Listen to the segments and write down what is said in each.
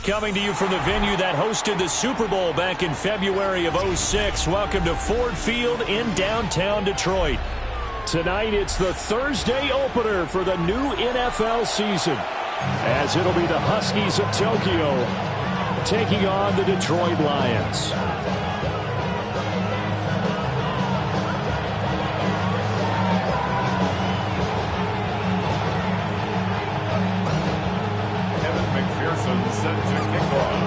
coming to you from the venue that hosted the Super Bowl back in February of '06. Welcome to Ford Field in downtown Detroit. Tonight, it's the Thursday opener for the new NFL season, as it'll be the Huskies of Tokyo taking on the Detroit Lions. Set to kick off.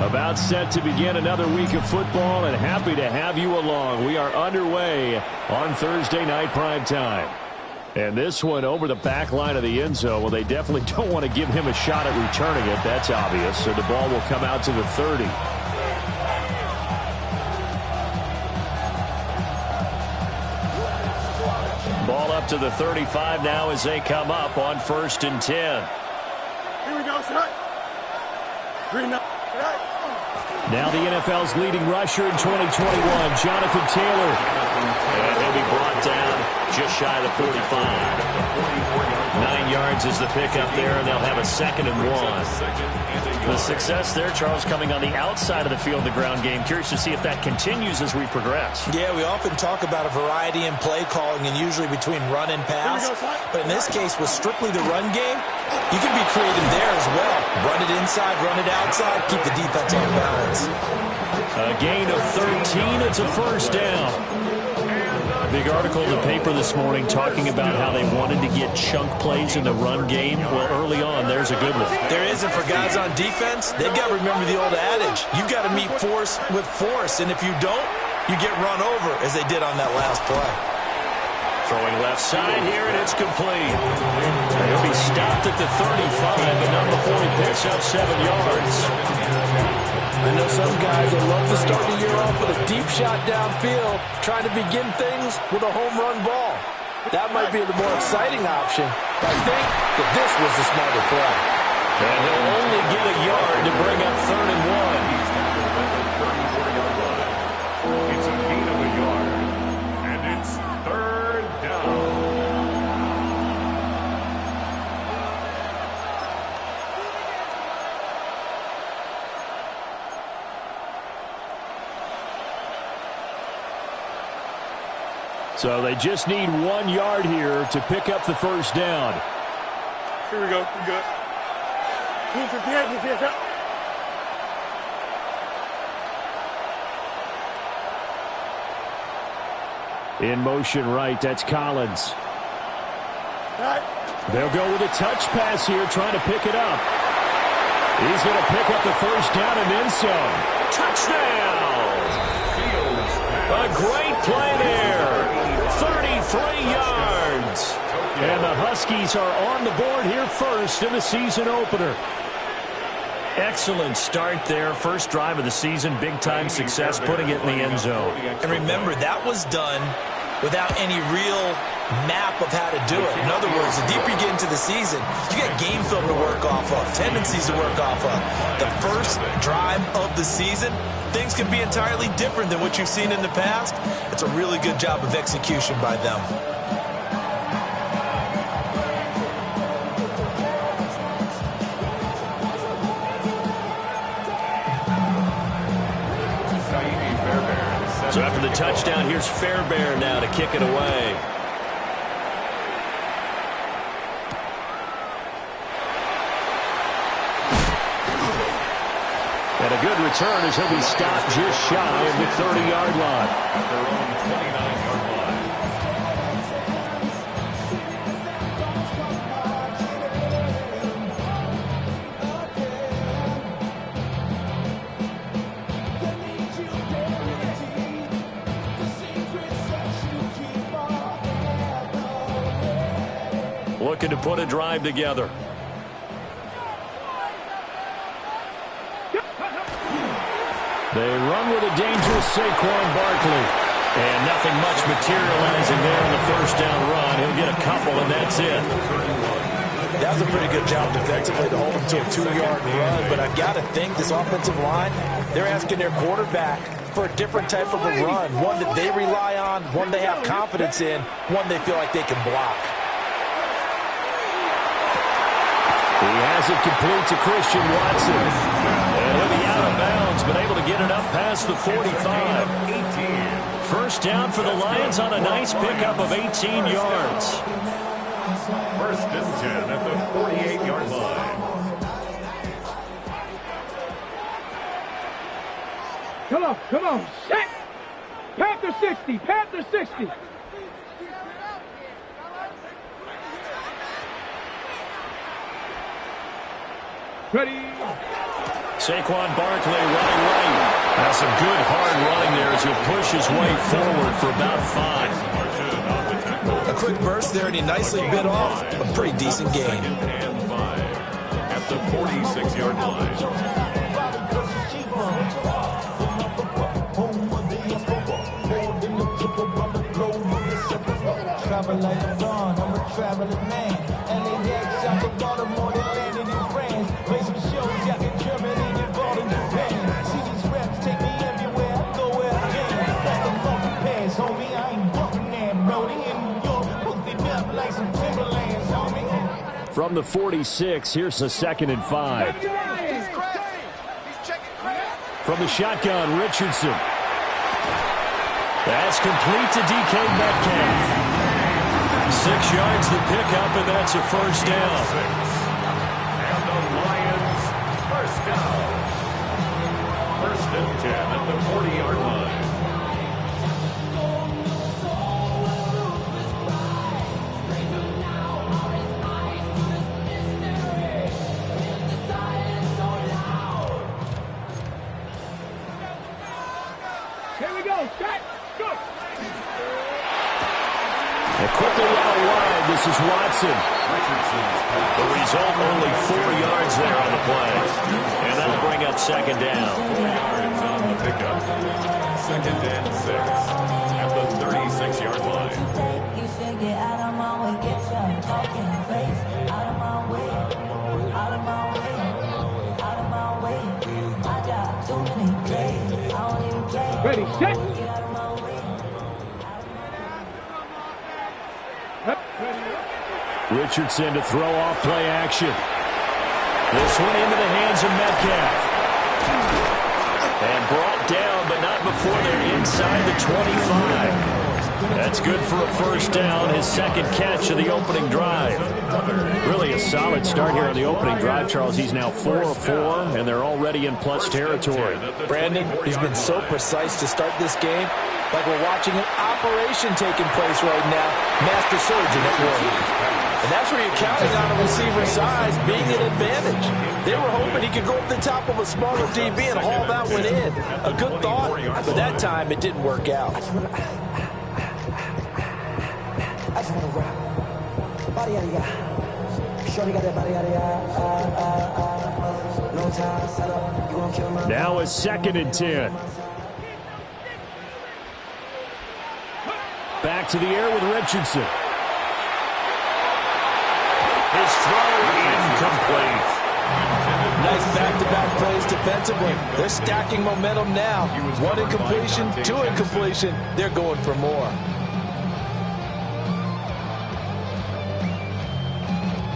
About set to begin another week of football, and happy to have you along. We are underway on Thursday night primetime. And this one over the back line of the end zone. Well, they definitely don't want to give him a shot at returning it. That's obvious. So the ball will come out to the 30. Ball up to the 35 now as they come up on 1st and 10. Here we go, shot. Green up. Now the NFL's leading rusher in 2021, Jonathan Taylor. And he'll be brought down just shy of the 45. 9 yards is the pickup there, and they'll have a 2nd and 1. The success there, Charles, coming on the outside of the field, the ground game. Curious to see if that continues as we progress. Yeah, we often talk about a variety in play calling and usually between run and pass. But in this case, with strictly the run game, you can be creative there as well. Run it inside, run it outside, keep the defense on balance. A gain of 13, it's a 1st down. Big article in the paper this morning talking about how they wanted to get chunk plays in the run game. Well, early on, there's a good one. There is, and for guys on defense, they've got to remember the old adage. You've got to meet force with force, and if you don't, you get run over, as they did on that last play. Throwing left side here, and it's complete. He'll be stopped at the 35, but not before he picks up 7 yards. I know some guys that love to start the year off with a deep shot downfield, trying to begin things with a home run ball. That might be the more exciting option, but I think that this was the smarter play. And he'll only get a yard to bring up 3rd and 1. It's a gain of a yard, and it's 3rd down. So they just need 1 yard here to pick up the 1st down. Here we go. We good. In motion right, that's Collins. They'll go with a touch pass here, trying to pick it up. He's going to pick up the 1st down and then some. Touchdown! A great play there. 33 yards. And the Huskies are on the board here first in the season opener. Excellent start there. First drive of the season. Big-time success putting it in the end zone. And remember, that was done without any real map of how to do it. In other words, the deeper you get into the season, you got game film to work off of, tendencies to work off of. The first drive of the season, things can be entirely different than what you've seen in the past. It's a really good job of execution by them. So after the touchdown, here's Fairbairn now to kick it away. And a good return as he'll be stopped just shy of the 30-yard line. At their own 29-yard line. Looking to put a drive together. They run with a dangerous Saquon Barkley. And nothing much materializing there in the 1st down run. He'll get a couple, and that's it. That was a pretty good job defensively to hold him to a 2-yard run, but I've got to think this offensive line, they're asking their quarterback for a different type of a run, one that they rely on, one they have confidence in, one they feel like they can block. He has it complete to Christian Watson. And he'll be out of bounds, but able to get it up past the 45. First down for the Lions on a nice pickup of 18 yards. First and 10 at the 48-yard line. Come on, set! Panther 60, Panther 60. Ready. Saquon Barkley running right. That's some good hard running there as he'll push his way forward for about 5. A quick burst there, and he nicely bit off a pretty decent gain. And 5 at the 46-yard line. Travel like a dawn, I'm a traveling man. LAX out to Baltimore, they landed in France. Play some shows out in Germany, involved in Japan. See these reps take me everywhere, I go where I can. That's the funky pass, homie. I ain't walking there, Brody. In New York, posted up like some Timberlands, homie. From the 46, here's a 2nd and 5. From the shotgun, Richardson. That's complete to DK Metcalf. 6 yards the pickup, and that's a first down. And the Lions first down. First and 10 at the 40-yard line. Here we go, set, go. And quickly out wide, this is Watson. The result, only 4 yards there on the play. And that'll bring up 2nd down. 4 yards on the pickup. 2nd and 6 at the 36-yard line. You should get out of my way, get your talking face out of my way, out of my way, out of my way. I got too many plays, I don't even play. Ready, set. Get out of my way. Richardson to throw off play action. This one into the hands of Metcalf. And brought down, but not before they're inside the 25. That's good for a first down, his 2nd catch of the opening drive. Really a solid start here on the opening drive, Charles. He's now 4 of 4, and they're already in plus territory. Brandon, he's been so precise to start this game, like we're watching an operation taking place right now. Master surgeon at work. And that's where you're counting on a receiver's size being an advantage. They were hoping he could go up the top of a smaller DB and haul that one in. A good thought, but that time it didn't work out. I just want to rock. Body out of ya. Shorty got that body out of ya. No time, set up. You gonna kill my... Now a 2nd and 10. Back to the air with Richardson. His throw incomplete. Nice back-to-back plays defensively. They're stacking momentum now. 1 incompletion, 2 incompletion. They're going for more.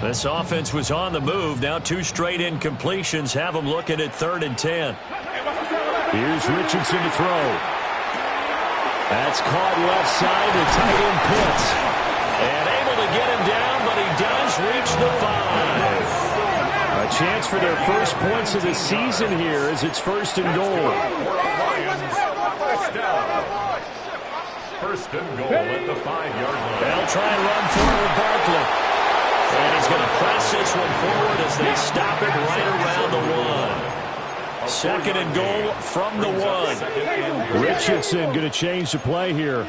This offense was on the move. Now 2 straight incompletions have them looking at 3rd and 10. Here's Richardson to throw. That's caught left side to tight end Pitts. And able to get him down, but he does reach the 5. A chance for their first points of the season here as it's 1st and goal. First and goal at the 5-yard line. They'll try and run forward Barkley. And he's going to press this one forward as they stop it right around the 1. 2nd and goal from the 1. Richardson going to change the play here.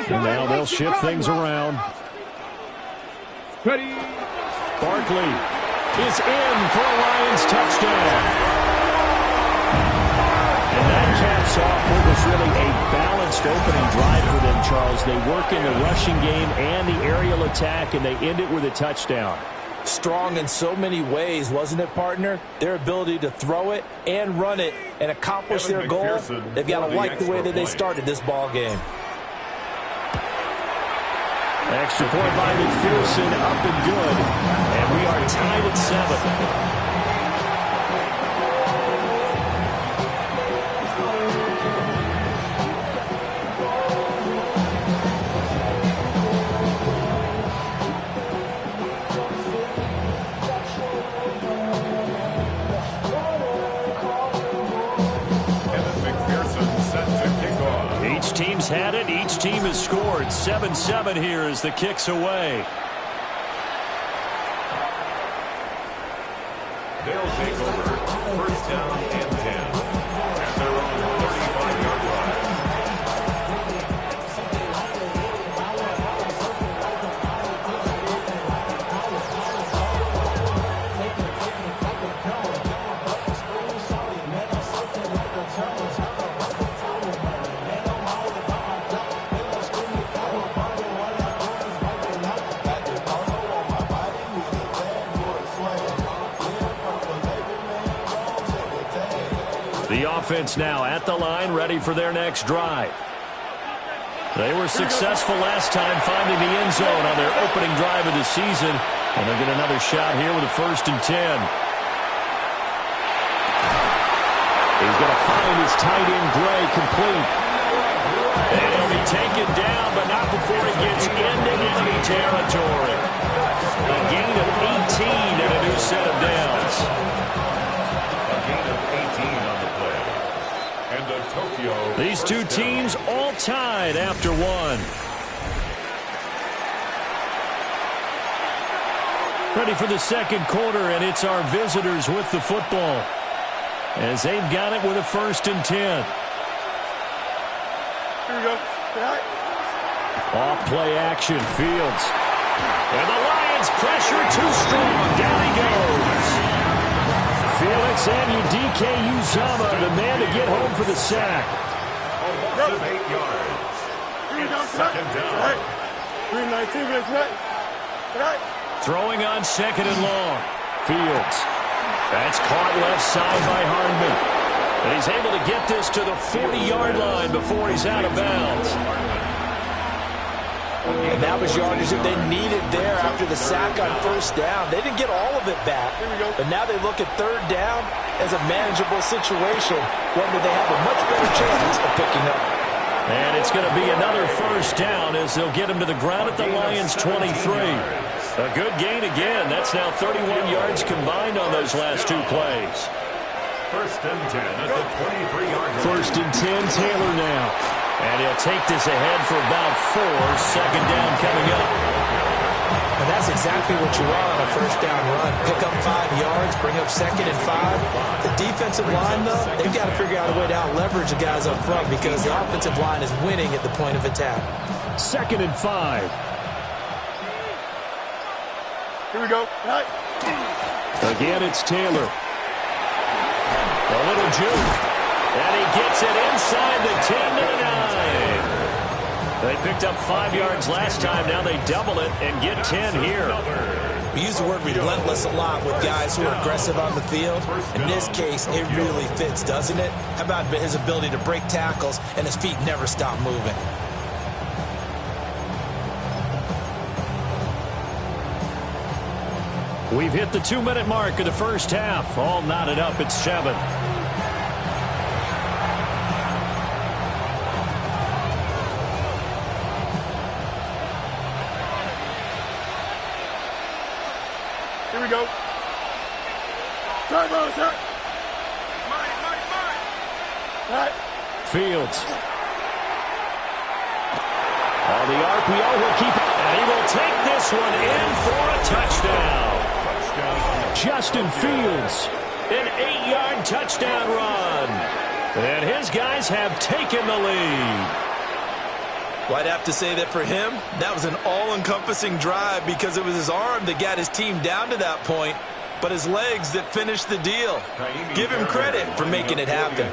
And now they'll shift things around. Ready. Barkley is in for a Lions touchdown. And that caps off what was was really a balanced opening drive for them, Charles. They work in the rushing game and the aerial attack, and they end it with a touchdown. Strong in so many ways, wasn't it, partner? Their ability to throw it and run it and accomplish their goal. They've got to like the way that they started this ball game. Extra point by McPherson, up and good. And we are tied at 7. Team's had it. Each team has scored. 7-7 here as the kick's away. They'll take over. First down and 10. At their own 35-yard line. The offense now at the line, ready for their next drive. They were successful last time finding the end zone on their opening drive of the season, and they'll get another shot here with a 1st and 10. He's going to find his tight end, Gray, complete. And he'll be taken down, but not before he gets into enemy territory. A gain of 18 and a new set of downs. These two teams all tied after one. Ready for the second quarter, and it's our visitors with the football as they've got it with a 1st and 10. Here we go. Off play action, Fields. And the Lions pressure too strong. Down he goes. Felix Anudike Uzama, the man to get home for the sack. A loss of 8 yards. It's second down. 319 gets right. Throwing on 2nd and long. Fields. That's caught left side by Hardman. And he's able to get this to the 40-yard line before he's out of bounds. And that was yardage that they needed there after the sack on 1st down. They didn't get all of it back, but now they look at 3rd down as a manageable situation, one that they have a much better chance of picking up. And it's going to be another 1st down as they'll get him to the ground at the Lions' 23. A good gain again. That's now 31 yards combined on those last 2 plays. 1st and 10 at the 23-yard line. 1st and 10, Taylor now. And he'll take this ahead for about 4. 2nd down coming up. And that's exactly what you want on a 1st down run. Pick up 5 yards, bring up 2nd and 5. The defensive line, though, they've got to figure out a way to out-leverage the guys up front because the offensive line is winning at the point of attack. 2nd and 5. Here we go. Right. Again, it's Taylor. A little juke. And he gets it inside the 10 to the 9. They picked up 5 yards last time. Now they double it and get 10 here. We use the word relentless a lot with guys who are aggressive on the field. In this case, it really fits, doesn't it? How about his ability to break tackles and his feet never stop moving? We've hit the 2-minute mark of the 1st half. All knotted up at 7. Here we go. Turn ball, sir. Mine. Right. Fields. On the RPO, he'll keep it. And he will take this one in for a touchdown. Justin Fields, an 8-yard touchdown run. And his guys have taken the lead. Well, I'd have to say that for him, that was an all-encompassing drive because it was his arm that got his team down to that point, but his legs that finished the deal. Give him credit for making it happen.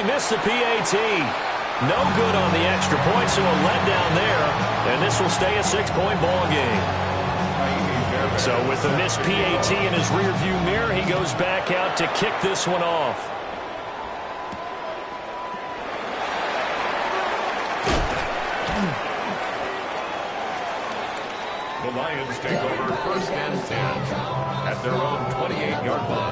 he missed the PAT. No good on the extra point, so a letdown there. And this will stay a 6-point ball game. So with the missed PAT in his rearview mirror, he goes back out to kick this one off. The Lions take over 1st and 10 at their own 28-yard line.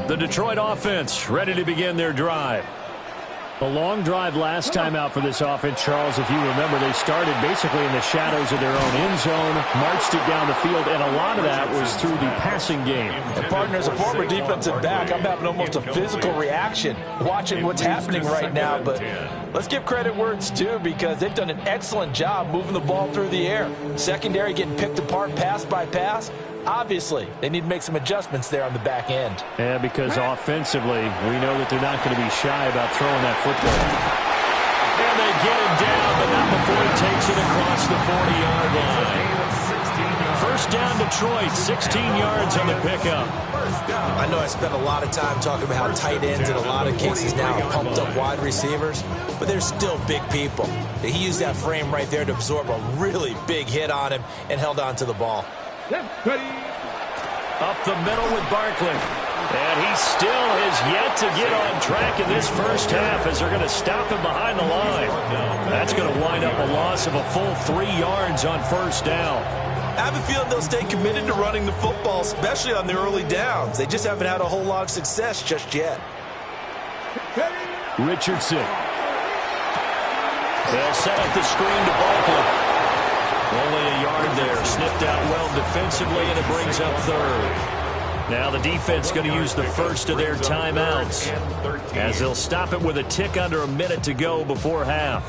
The Detroit offense ready to begin their drive. A long drive last time out for this offense, Charles. If you remember, they started basically in the shadows of their own end zone, marched it down the field, and a lot of that was through the passing game. And partner, as a former defensive back, I'm having almost a physical reaction watching what's happening right now. But let's give credit where it's due, because they've done an excellent job moving the ball through the air. Secondary getting picked apart pass by pass. Obviously, they need to make some adjustments there on the back end. Yeah, because offensively, we know that they're not going to be shy about throwing that football. And they get him down, but not before he takes it across the 40-yard line. First down, Detroit, 16 yards on the pickup. I know I spent a lot of time talking about how tight ends in a lot of cases now are pumped up wide receivers, but they're still big people. He used that frame right there to absorb a really big hit on him and held on to the ball. Up the middle with Barkley. And he still has yet to get on track in this first half as they're going to stop him behind the line. That's going to wind up a loss of a full 3 yards on first down. I have a feeling they'll stay committed to running the football, especially on the early downs. They just haven't had a whole lot of success just yet. Richardson. They'll set up the screen to Barkley. Only a yard there. Sniffed out well defensively, and it brings up third. Now the defense going to use the first of their timeouts, as they'll stop it with a tick under a minute to go before half.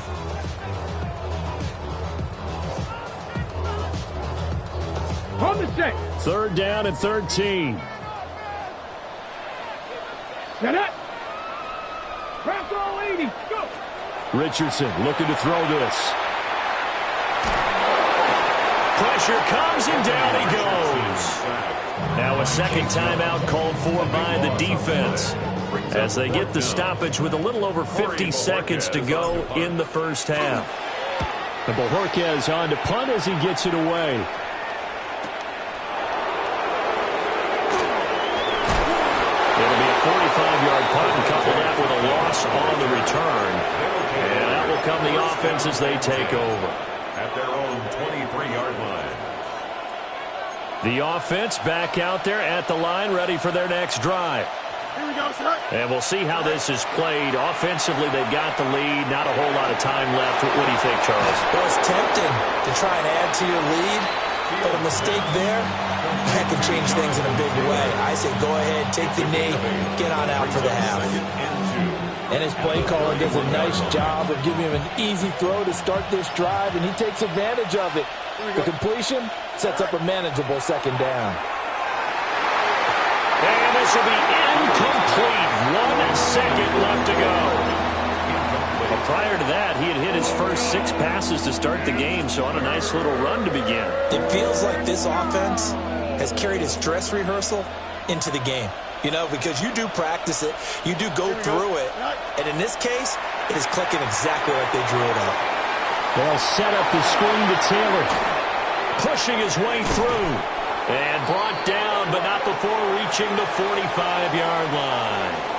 Hold the set. Third down and 13. Set up. Press all 80. Go. Richardson looking to throw this. Pressure comes, and down he goes. Now a second timeout called for by the defense, as they get the stoppage with a little over 50 seconds to go in the first half. And Bojorquez on to punt as he gets it away. It'll be a 45-yard punt, and couple that with a loss on the return. And that will come the offense as they take over. At their own 23-yard line. The offense back out there at the line, ready for their next drive. Here we go, sir. And we'll see how this is played. Offensively, they've got the lead. Not a whole lot of time left. What do you think, Charles? Well, it's tempting to try and add to your lead, but a mistake there, that can change things in a big way. I say go ahead, take the knee, get on out for the half. And his play caller does a nice job of giving him an easy throw to start this drive, and he takes advantage of it. The completion sets up a manageable second down. And this will be incomplete. 1 second left to go. But prior to that, he had hit his first 6 passes to start the game, so on a nice little run to begin. It feels like this offense has carried its dress rehearsal into the game. You know, because you do practice it, you do go through it, and in this case, it is clicking exactly like they drew it up. They'll set up the screen to Taylor. Pushing his way through. And brought down, but not before reaching the 45-yard line.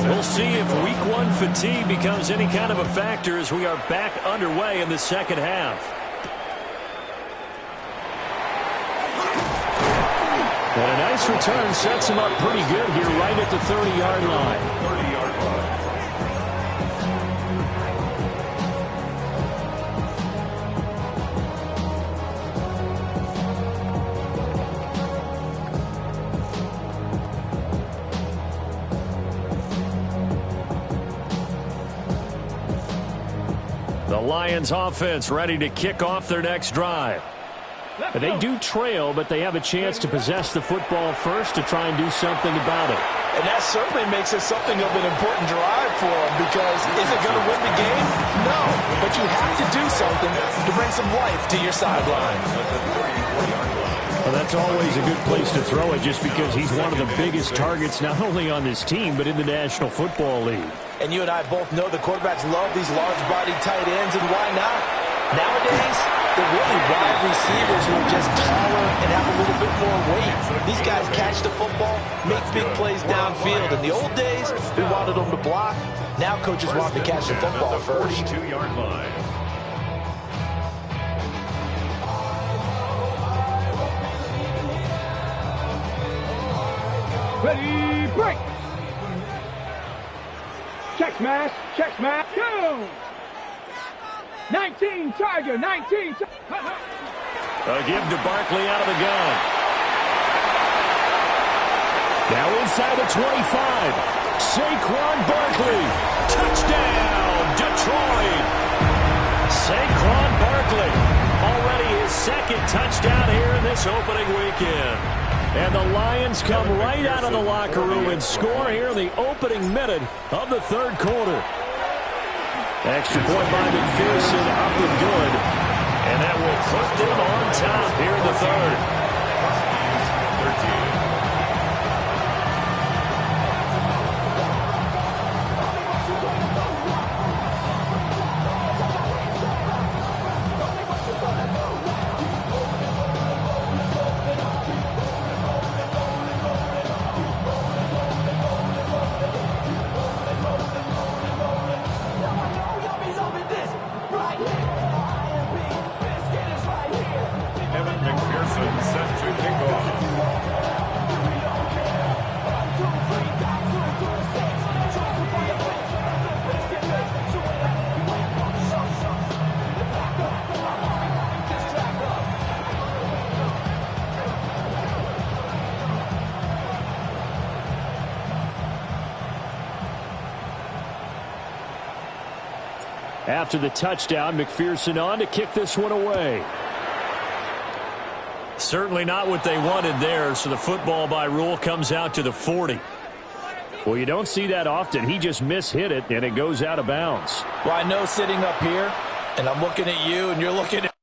We'll see if week 1 fatigue becomes any kind of a factor as we are back underway in the second half. And a nice return sets him up pretty good here right at the 30-yard line. 30-yard line. The Lions offense ready to kick off their next drive. They do trail, but they have a chance to possess the football first to try and do something about it. And that certainly makes it something of an important drive for them, because is it going to win the game? No, but you have to do something to bring some life to your sideline. Well, that's always a good place to throw it, just because he's one of the biggest targets not only on this team but in the National Football League. And you and I both know the quarterbacks love these large-bodied tight ends, and why not? Nowadays, they're really wide receivers who are just taller and have a little bit more weight. These guys catch the football, make big plays downfield. In the old days, we wanted them to block. Now coaches want them to catch the football first. 42-yard line. Ready, break! Check smash, go! 19, Charger, 19. A give to Barkley out of the gun. Now inside the 25. Saquon Barkley. Touchdown, Detroit. Saquon Barkley. Already his second touchdown here in this opening weekend. And the Lions come right out of the locker room and score here in the opening minute of the third quarter. Extra point by McPherson, up and good. And that will put them on top here in the third. 13. After the touchdown, McPherson on to kick this one away. Certainly not what they wanted there, so the football by rule comes out to the 40. Well, you don't see that often. He just mishit it, and it goes out of bounds. Well, I know sitting up here, and I'm looking at you, and you're looking at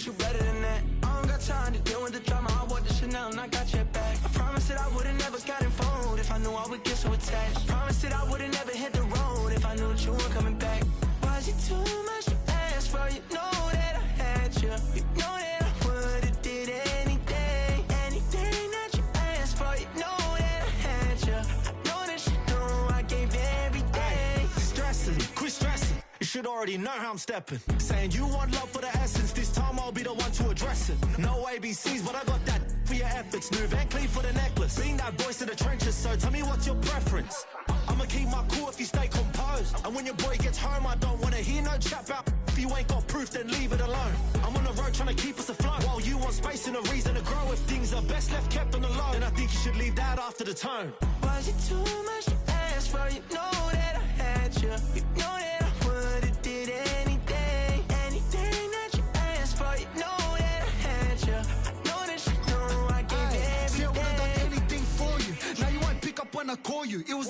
you better than that. I don't got time to deal with the drama. I want the Chanel and I got your back. I promise that I would've never gotten phoned if I knew I would get so attached. I promise that I would've never hit the road if I knew that you weren't coming back. Was it too much to ask for? You know that I had you. You know that I would've did anything. Anything that you asked for. You know that I had you. I know that you know I gave everything. Stressing, quit stressing. You should already know how I'm stepping. Saying you want love for the essence. This time I'll be the one to address it. No ABCs, but I got that for your efforts. New Van Cleef for the necklace. Being that voice in the trenches, so tell me what's your preference. I'ma keep my cool if you stay composed. And when your boy gets home, I don't wanna hear no chat about. If you ain't got proof, then leave it alone. I'm on the road trying to keep us afloat. While you want space and a reason to grow. If things are best left kept on the low, then I think you should leave that after the tone. Was it too much to ask for? You know that I had you. You know that I would've did anything. Anything that you asked for. You know that I had you. I know that you know I gave everything. See, I would've done anything for you. Now you won't pick up when I call you. It was